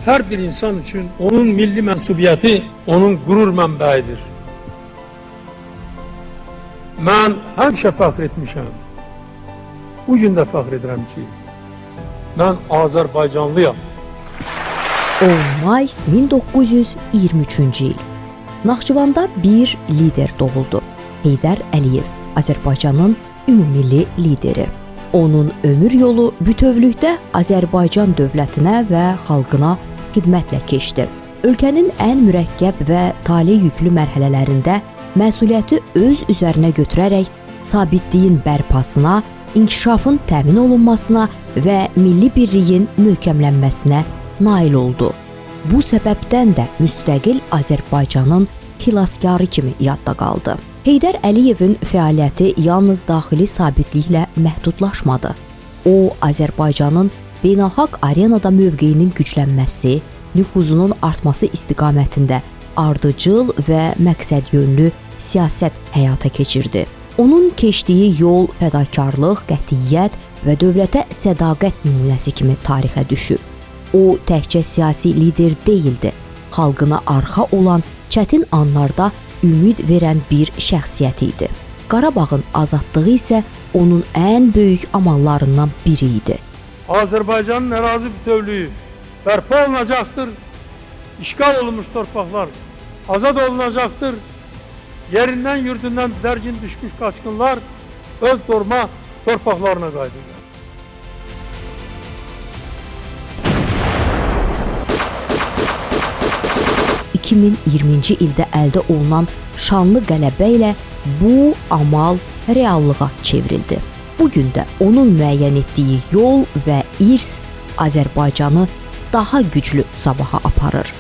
Her bir insan için onun milli mensubiyeti onun gurur mənbəyidir. Mən həmişə fəxr etmişəm. Bu gün də fəxr edirəm ki, mən Azərbaycanlıyam. 10 may 1923-cü il. Naxçıvanda bir lider doğuldu. Heydər Əliyev, Azərbaycanın ümumilli lideri. Onun ömür yolu bütövlükdə Azərbaycan dövlətinə və xalqına xidmətlə keçdi. Ölkənin ən mürəkkəb və taley yüklü mərhələlərində məsuliyyəti öz üzərinə götürərək sabitliyin bərpasına, inkişafın təmin olunmasına və milli birliyin möhkəmlənməsinə nail oldu. Bu səbəbdən də müstəqil Azərbaycanın xilaskarı kimi yadda qaldı. Heydər Əliyevin fəaliyyəti yalnız daxili sabitliklə məhdudlaşmadı. O, Azərbaycanın beynəlxalq arenada mövqeyinin güclənməsi, nüfuzunun artması istiqamətində ardıcıl və məqsədyönlü siyasət həyata keçirdi. Onun keçdiyi yol fədakarlıq, qətiyyət və dövlətə sədaqət nümunəsi kimi tarixə düşür. O, təkcə siyasi lider deyildi, xalqına arxa olan çətin anlarda ümid verən bir şəxsiyyət idi. Qarabağın azadlığı isə onun ən böyük amallarından biri idi. Azərbaycanın ərazi bütövlüyü bərpa olunacaqdır, işgal olunmuş torpaqlar azad olunacaqdır, yerindən yurdundan dərgin düşmüş qaçqınlar öz doğma torpaqlarına qayıdacaq. ...2020-ci ildə əldə olunan şanlı qələbə ilə bu amal reallığa çevrildi. Bugün də onun müəyyən etdiyi yol və irs Azərbaycanı daha güclü sabaha aparır.